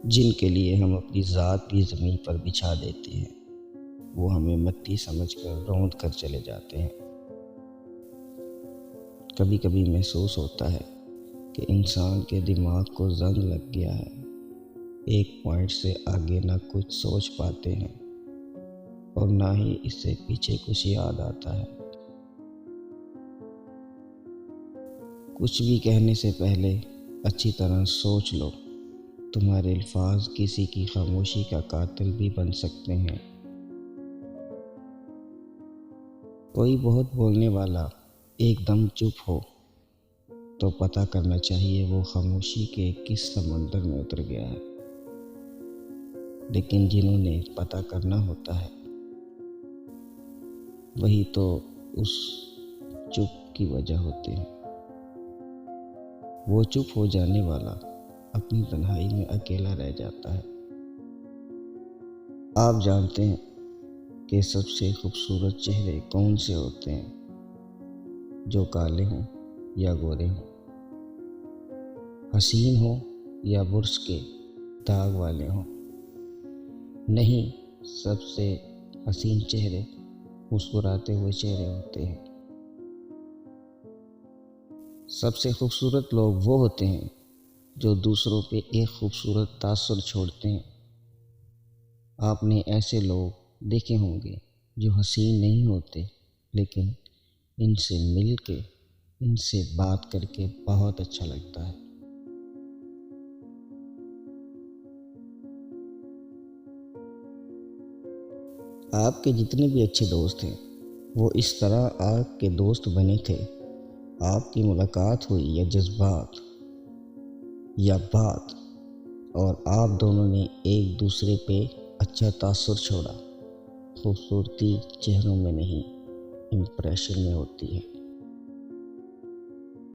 جن کے لیے ہم اپنی ذات بھی زمین پر بچھا دیتے ہیں، وہ ہمیں مٹی سمجھ کر روند کر چلے جاتے ہیں۔ کبھی کبھی محسوس ہوتا ہے کہ انسان کے دماغ کو زنگ لگ گیا ہے، ایک پوائنٹ سے آگے نہ کچھ سوچ پاتے ہیں اور نہ ہی اس سے پیچھے کچھ یاد آتا ہے۔ کچھ بھی کہنے سے پہلے اچھی طرح سوچ لو، تمہارے الفاظ کسی کی خاموشی کا قاتل بھی بن سکتے ہیں۔ کوئی بہت بولنے والا ایک دم چپ ہو تو پتہ کرنا چاہیے وہ خاموشی کے کس سمندر میں اتر گیا ہے۔ لیکن جنہوں نے پتہ کرنا ہوتا ہے وہی تو اس چپ کی وجہ ہوتے ہیں۔ وہ چپ ہو جانے والا اپنی تنہائی میں اکیلا رہ جاتا ہے۔ آپ جانتے ہیں کہ سب سے خوبصورت چہرے کون سے ہوتے ہیں؟ جو کالے ہوں یا گورے ہوں، حسین ہوں یا برس کے داغ والے ہوں؟ نہیں، سب سے حسین چہرے مسکراتے ہوئے چہرے ہوتے ہیں۔ سب سے خوبصورت لوگ وہ ہوتے ہیں جو دوسروں پہ ایک خوبصورت تاثر چھوڑتے ہیں۔ آپ نے ایسے لوگ دیکھے ہوں گے جو حسین نہیں ہوتے، لیکن ان سے مل کے، ان سے بات کر کے بہت اچھا لگتا ہے۔ آپ کے جتنے بھی اچھے دوست ہیں وہ اس طرح آپ کے دوست بنے تھے، آپ کی ملاقات ہوئی یا جذبات یا بات، اور آپ دونوں نے ایک دوسرے پہ اچھا تاثر چھوڑا۔ خوبصورتی چہروں میں نہیں، امپریشن میں ہوتی ہے۔